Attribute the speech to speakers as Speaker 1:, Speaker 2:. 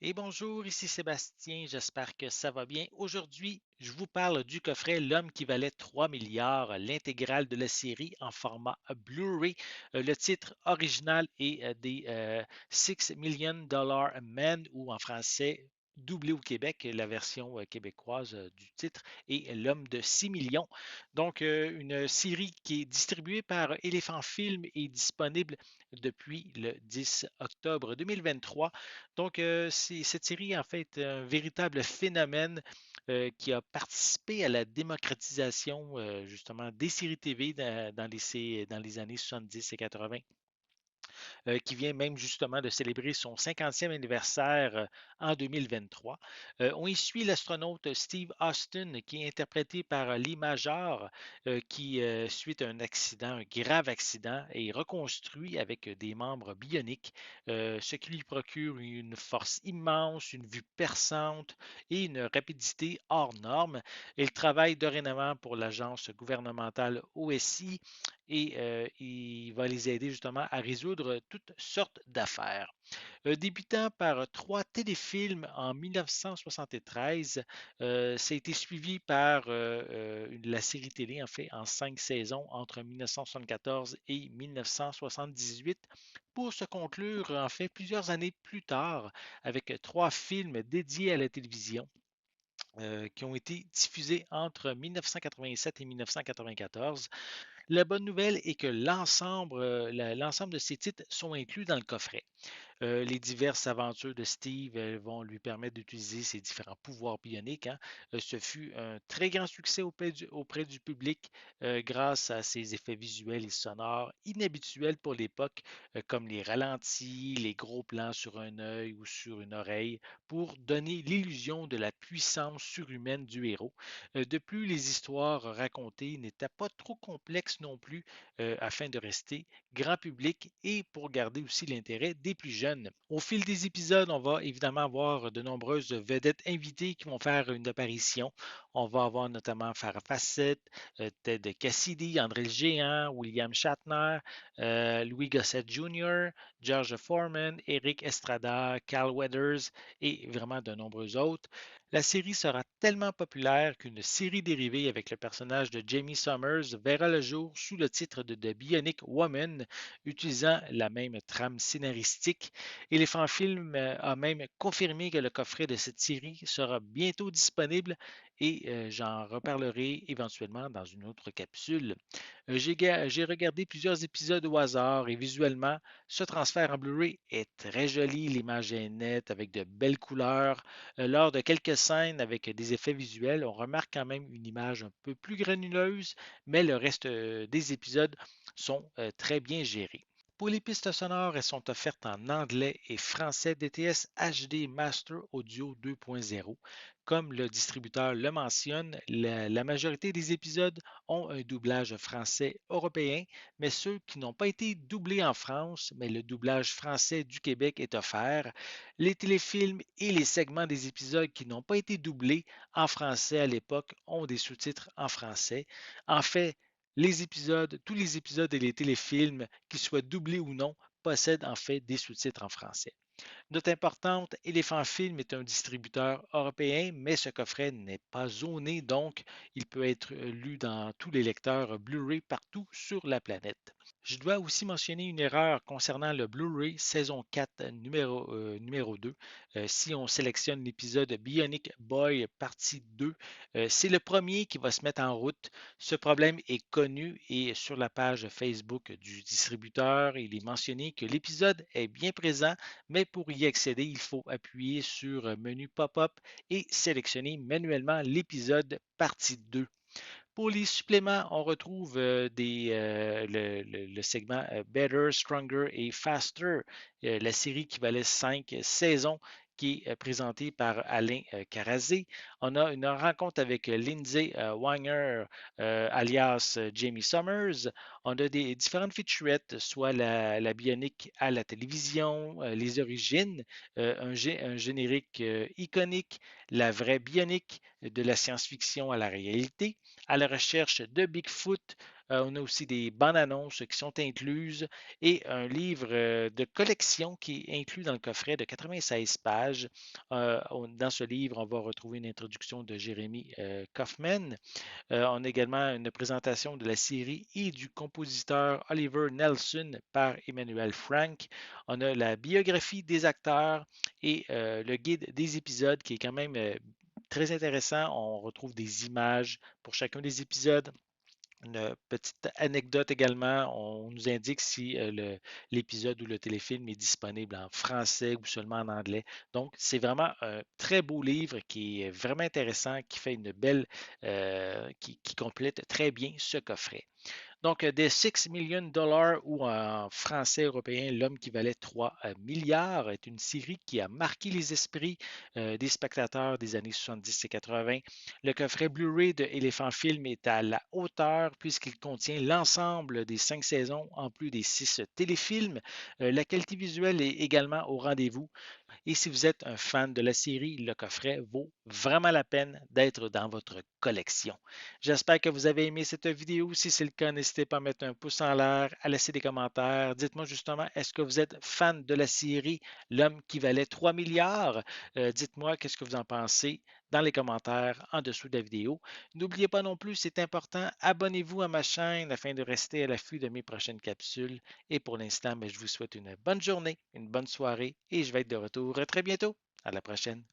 Speaker 1: Et bonjour, ici Sébastien, j'espère que ça va bien. Aujourd'hui, je vous parle du coffret L'homme qui valait 3 milliards, l'intégrale de la série en format Blu-ray. Le titre original est des Six Million Dollar Man ou en français doublé au Québec, la version québécoise du titre est L'homme de 6 millions. Donc, une série qui est distribuée par Elephant Film et disponible depuis le 10 octobre 2023. Donc, cette série, en fait, est un véritable phénomène qui a participé à la démocratisation, justement, des séries TV dans les années 70 et 80 qui vient même justement de célébrer son 50e anniversaire en 2023. On y suit l'astronaute Steve Austin, qui est interprété par Lee Major, qui, suite à un accident, un grave accident, est reconstruit avec des membres bioniques, ce qui lui procure une force immense, une vue perçante et une rapidité hors norme. Il travaille dorénavant pour l'agence gouvernementale OSI et il va les aider justement à résoudre toutes sortes d'affaires. Débutant par trois téléfilms en 1973, ça a été suivi par la série télé, en fait, en 5 saisons entre 1974 et 1978, pour se conclure, en fait, plusieurs années plus tard, avec trois films dédiés à la télévision qui ont été diffusés entre 1987 et 1994. La bonne nouvelle est que l'ensemble de ces titres sont inclus dans le coffret. Les diverses aventures de Steve vont lui permettre d'utiliser ses différents pouvoirs bioniques, hein. Ce fut un très grand succès auprès du public grâce à ses effets visuels et sonores inhabituels pour l'époque, comme les ralentis, les gros plans sur un œil ou sur une oreille, pour donner l'illusion de la puissance surhumaine du héros. De plus, les histoires racontées n'étaient pas trop complexes non plus afin de rester grand public et pour garder aussi l'intérêt des plus jeunes. Au fil des épisodes, on va évidemment avoir de nombreuses vedettes invitées qui vont faire une apparition. On va avoir notamment Farrah Fawcett, Ted Cassidy, André le Géant, William Shatner, Louis Gossett Jr., George Foreman, Eric Estrada, Carl Weathers et vraiment de nombreux autres. La série sera tellement populaire qu'une série dérivée avec le personnage de Jamie Summers verra le jour sous le titre de The Bionic Woman, utilisant la même trame scénaristique. Elephant Film a même confirmé que le coffret de cette série sera bientôt disponible et j'en reparlerai éventuellement dans une autre capsule. J'ai regardé plusieurs épisodes au hasard et visuellement, ce transfert en Blu-ray est très joli. L'image est nette avec de belles couleurs. Lors de quelques scènes avec des effets visuels, on remarque quand même une image un peu plus granuleuse, mais le reste des épisodes sont très bien gérés. Pour les pistes sonores, elles sont offertes en anglais et français DTS HD Master Audio 2.0. Comme le distributeur le mentionne, la majorité des épisodes ont un doublage français européen, mais ceux qui n'ont pas été doublés en France, mais le doublage français du Québec est offert. Les téléfilms et les segments des épisodes qui n'ont pas été doublés en français à l'époque ont des sous-titres en français. En fait, tous les épisodes et les téléfilms, qu'ils soient doublés ou non, possèdent en fait des sous-titres en français. Note importante, Elephant Film est un distributeur européen, mais ce coffret n'est pas zoné, donc il peut être lu dans tous les lecteurs Blu-ray partout sur la planète. Je dois aussi mentionner une erreur concernant le Blu-ray saison 4 numéro 2. Si on sélectionne l'épisode Bionic Boy partie 2, c'est le premier qui va se mettre en route. Ce problème est connu et sur la page Facebook du distributeur, il est mentionné que l'épisode est bien présent, mais pour y accéder, il faut appuyer sur menu pop-up et sélectionner manuellement l'épisode partie 2. Pour les suppléments, on retrouve le segment Better, Stronger et Faster, la série qui valait 5 saisons, qui est présentée par Alain Carazé. On a une rencontre avec Lindsay Wanger, alias Jamie Summers. On a des différentes featurettes, soit la bionique à la télévision, les origines, un générique iconique, la vraie bionique, de la science-fiction à la réalité, à la recherche de Bigfoot, On a aussi des bandes annonces qui sont incluses et un livre de collection qui est inclus dans le coffret de 96 pages. Dans ce livre, on va retrouver une introduction de Jérémy Kaufman. On a également une présentation de la série et du compositeur Oliver Nelson par Emmanuel Frank. On a la biographie des acteurs et le guide des épisodes qui est quand même très intéressant. On retrouve des images pour chacun des épisodes. Une petite anecdote également, on nous indique si l'épisode ou le téléfilm est disponible en français ou seulement en anglais. Donc, c'est vraiment un très beau livre qui est vraiment intéressant, qui fait une belle, qui complète très bien ce coffret. Donc, des 6 millions de dollars ou en français européen, L'homme qui valait 3 milliards est une série qui a marqué les esprits des spectateurs des années 70 et 80. Le coffret Blu-ray de Elephant Film est à la hauteur puisqu'il contient l'ensemble des 5 saisons en plus des 6 téléfilms. La qualité visuelle est également au rendez-vous. Et si vous êtes un fan de la série, le coffret vaut vraiment la peine d'être dans votre collection. J'espère que vous avez aimé cette vidéo. Si c'est le cas, n'hésitez pas à mettre un pouce en l'air, à laisser des commentaires. Dites-moi justement, est-ce que vous êtes fan de la série L'homme qui valait 3 milliards? Dites-moi qu'est-ce que vous en pensez dans les commentaires en dessous de la vidéo. N'oubliez pas non plus, c'est important, abonnez-vous à ma chaîne afin de rester à l'affût de mes prochaines capsules. Et pour l'instant, je vous souhaite une bonne journée, une bonne soirée et je vais être de retour très bientôt. À la prochaine.